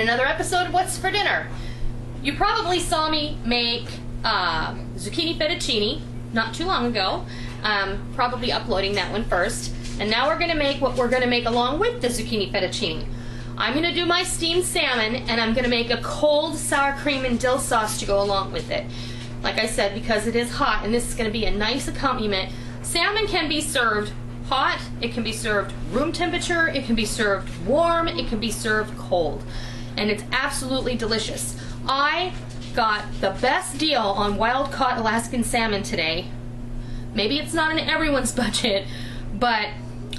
and another episode of What's for Dinner. You probably saw me make zucchini fettuccine not too long ago. Probably uploading that one first. And now we're going to make what we're going to make along with the zucchini fettuccine. I'm going to do my steamed salmon, and I'm going to make a cold sour cream and dill sauce to go along with it. Like I said, because it is hot, and this is going to be a nice accompaniment. Salmon can be served hot, it can be served room temperature, it can be served warm, it can be served cold. And it's absolutely delicious. I got the best deal on wild caught Alaskan salmon today. Maybe it's not in everyone's budget, but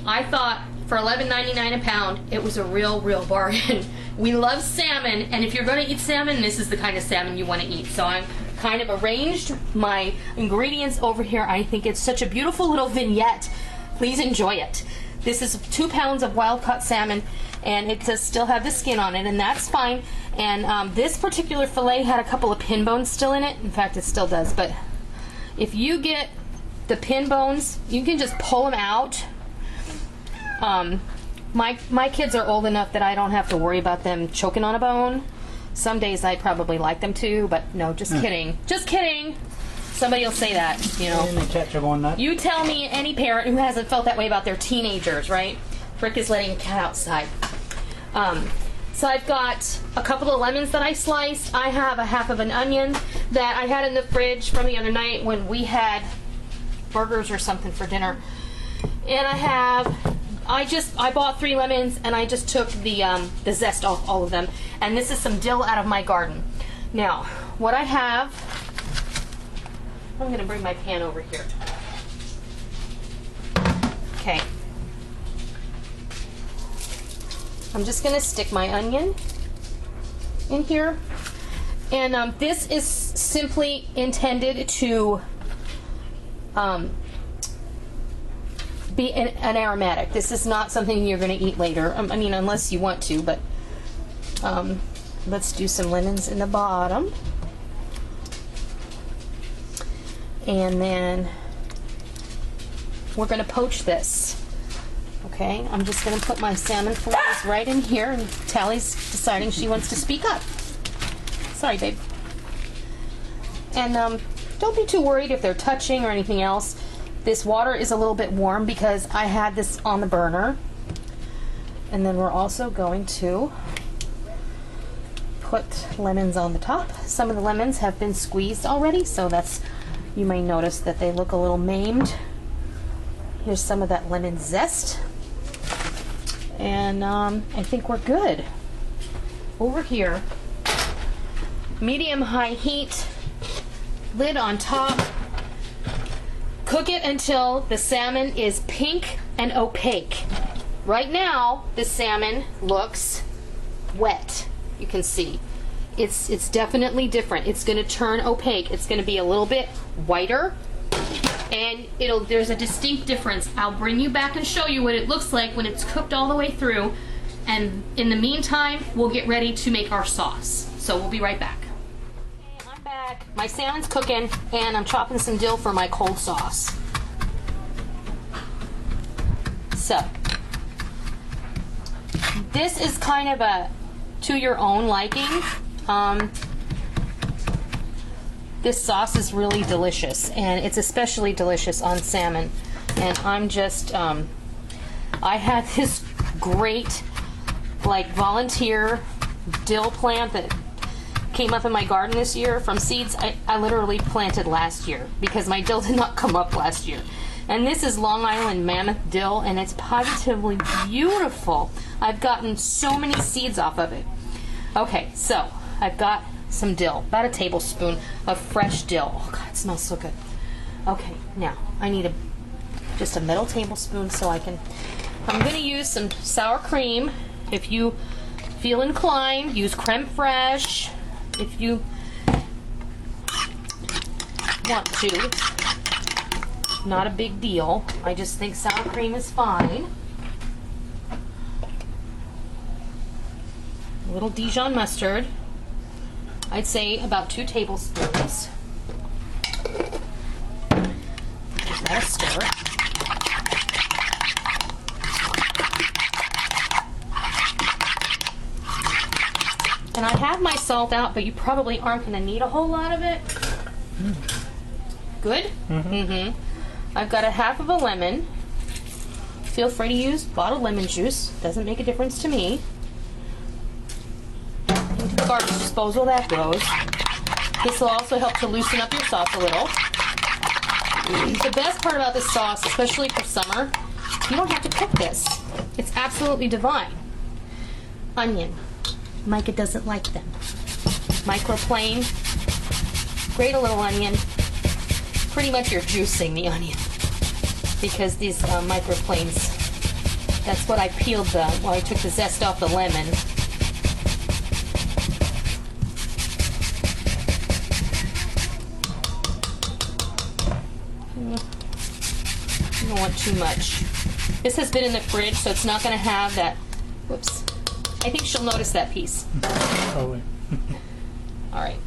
I thought for $11.99 a pound, it was a real bargain. We love salmon, and if you're going to eat salmon, this is the kind of salmon you want to eat. So I'm kind of arranged my ingredients over here. I think it's such a beautiful little vignette. Please enjoy it. This is 2 pounds of wild caught salmon, and it does still have the skin on it, and that's fine. And this particular fillet had a couple of pin bones still in it. In fact, it still does, but if you get the pin bones, you can just pull them out. My kids are old enough that I don't have to worry about them choking on a bone. Some days I'd probably like them to, but no, just kidding. Just kidding. Somebody will say that, you know. You tell me any parent who hasn't felt that way about their teenagers, right? Rick is letting a cat outside. So I've got a couple of lemons that I sliced. I have a half of an onion that I had in the fridge from the other night when we had burgers or something for dinner. And I bought 3 lemons, and I just took the zest off all of them. And this is some dill out of my garden. Now, what I have, I'm going to bring my pan over here. Okay. I'm just going to stick my onion in here. And this is simply intended to be an aromatic. This is not something you're going to eat later. I mean, unless you want to, but let's do some lemons in the bottom. And then we're going to poach this. Okay, I'm just going to put my salmon fillets right in here, and Tally's deciding she wants to speak up. Sorry, babe. And don't be too worried if they're touching or anything else. This water is a little bit warm because I had this on the burner. And then we're also going to put lemons on the top. Some of the lemons have been squeezed already, so you may notice that they look a little maimed. Here's some of that lemon zest. And I think we're good. Over here, medium-high heat, lid on top. Cook it until the salmon is pink and opaque. Right now, the salmon looks wet. You can see. It's definitely different. It's going to turn opaque. It's going to be a little bit whiter, and there's a distinct difference. I'll bring you back and show you what it looks like when it's cooked all the way through, and in the meantime, we'll get ready to make our sauce. So we'll be right back. Okay, I'm back. My salmon's cooking, and I'm chopping some dill for my cold sauce. So, this is kind of a to your own liking. This sauce is really delicious, and it's especially delicious on salmon. And I'm just, I had this great, volunteer dill plant that came up in my garden this year from seeds I literally planted last year because my dill did not come up last year. And this is Long Island Mammoth dill, and it's positively beautiful. I've gotten so many seeds off of it. Okay, so I've got some dill, about a tablespoon of fresh dill. Oh God, it smells so good. Okay, now I need just a middle tablespoon so I'm going to use some sour cream. If you feel inclined, use creme fraiche. If you want to, not a big deal. I just think sour cream is fine. A little Dijon mustard. I'd say about 2 tablespoons. Give that a stir. And I have my salt out, but you probably aren't going to need a whole lot of it. Good? I've got a half of a lemon. Feel free to use bottled lemon juice. Doesn't make a difference to me. Into the garbage disposal that goes. This will also help to loosen up your sauce a little. The best part about this sauce, especially for summer, you don't have to cook this. It's absolutely divine. Onion. Micah doesn't like them. Microplane. Grate a little onion. Pretty much you're juicing the onion because these microplanes, that's what I peeled I took the zest off the lemon. You don't want too much. This has been in the fridge, so it's not going to have that, whoops. I think she'll notice that piece. Probably. All right.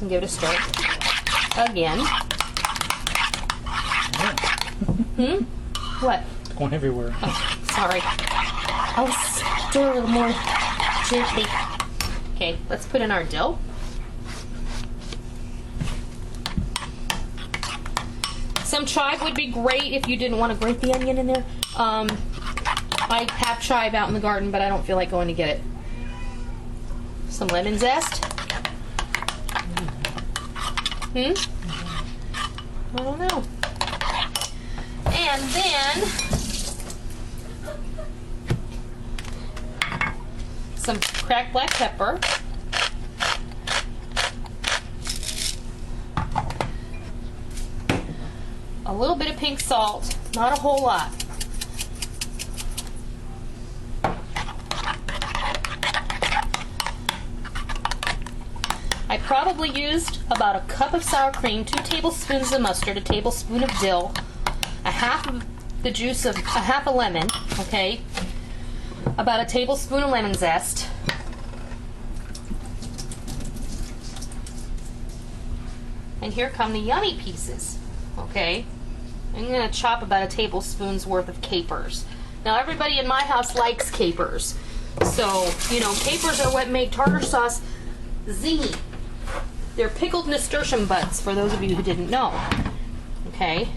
And give it a stir. Again. What? It's going everywhere. Oh, sorry. I'll stir a little more gently. Okay, let's put in our dill. Some chive would be great if you didn't want to grate the onion in there. I have chive out in the garden, but I don't feel like going to get it. Some lemon zest. I don't know. And then some cracked black pepper. A little bit of pink salt, not a whole lot. I probably used about a cup of sour cream, 2 tablespoons of mustard, a tablespoon of dill, a half of the juice of a half a lemon, okay, about a tablespoon of lemon zest, and here come the yummy pieces, okay. I'm going to chop about a tablespoon's worth of capers. Now everybody in my house likes capers, so you know capers are what make tartar sauce zingy. They're pickled nasturtium buds, for those of you who didn't know. Okay?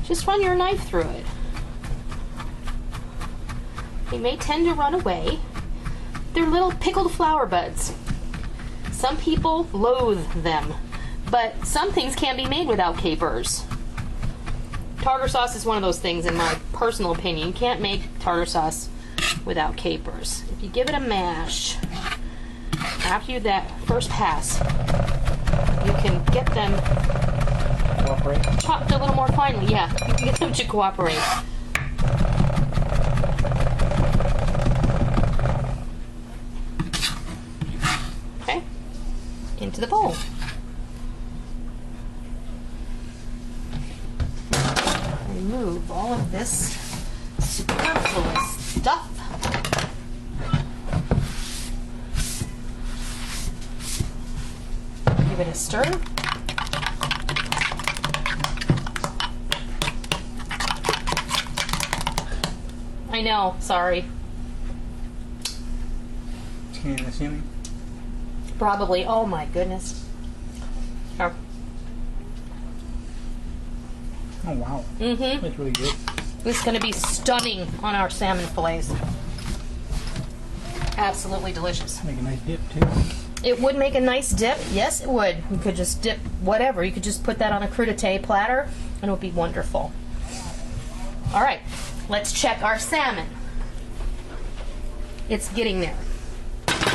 Just run your knife through it. They may tend to run away. They're little pickled flower buds. Some people loathe them, but some things can't be made without capers. Tartar sauce is one of those things, in my personal opinion. You can't make tartar sauce without capers. If you give it a mash, after you do that first pass, you can get them Cooperate. chopped a little more finely. Yeah, you can get them to cooperate. Okay, into the bowl. Remove all of this superfluous stuff. Give it a stir. I know, sorry. Can you see me? Probably. Oh my goodness. Here. Oh wow. Mm-hmm. That's really good. This is going to be stunning on our salmon fillets. Absolutely delicious. Make a nice dip too. It would make a nice dip. Yes, it would. You could just dip whatever. You could just put that on a crudité platter and it would be wonderful. All right, let's check our salmon. It's getting there.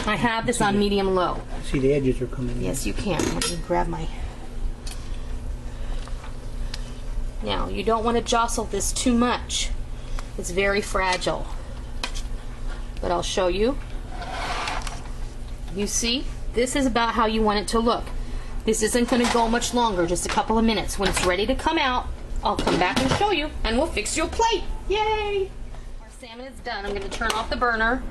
I have this on medium-low. See, the edges are coming in. Yes, you can. Let me grab my... Now, you don't want to jostle this too much. It's very fragile. But I'll show you. You see, this is about how you want it to look. This isn't going to go much longer, just a couple of minutes. When it's ready to come out, I'll come back and show you, and we'll fix your plate. Yay! Our salmon is done. I'm going to turn off the burner.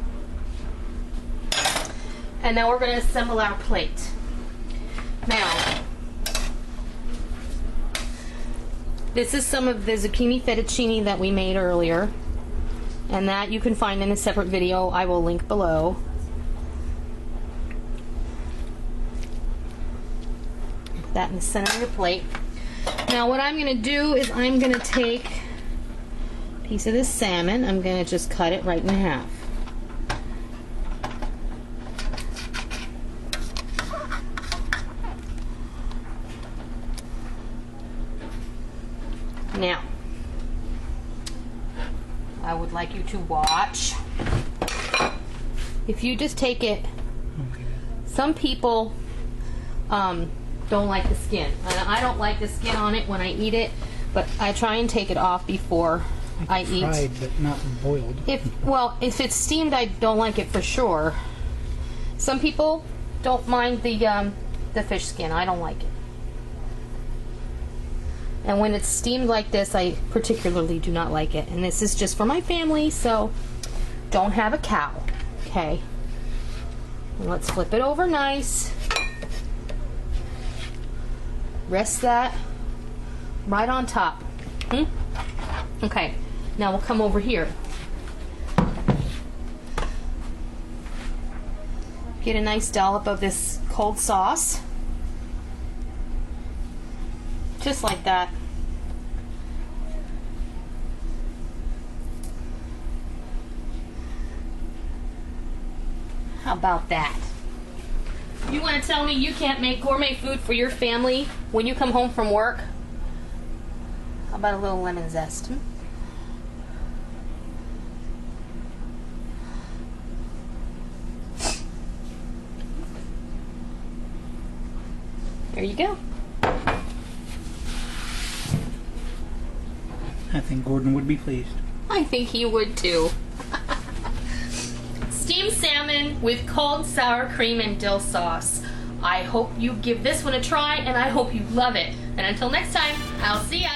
And now we're going to assemble our plate. Now, this is some of the zucchini fettuccine that we made earlier. And that you can find in a separate video I will link below. Put that in the center of your plate. Now what I'm going to do is I'm going to take a piece of this salmon. I'm going to just cut it right in half. Now, I would like you to watch. If you just take it, some people don't like the skin. And I don't like the skin on it when I eat it, but I try and take it off before I eat. Fried, but not boiled. If it's steamed, I don't like it for sure. Some people don't mind the fish skin. I don't like it. And when it's steamed like this, I particularly do not like it. And this is just for my family, so don't have a cow. Okay. And let's flip it over nice. Rest that right on top. Okay. Now we'll come over here. Get a nice dollop of this cold sauce. Just like that. How about that? You want to tell me you can't make gourmet food for your family when you come home from work? How about a little lemon zest? There you go. I think Gordon would be pleased. I think he would too. Steamed salmon with cold sour cream and dill sauce. I hope you give this one a try, and I hope you love it. And until next time, I'll see ya.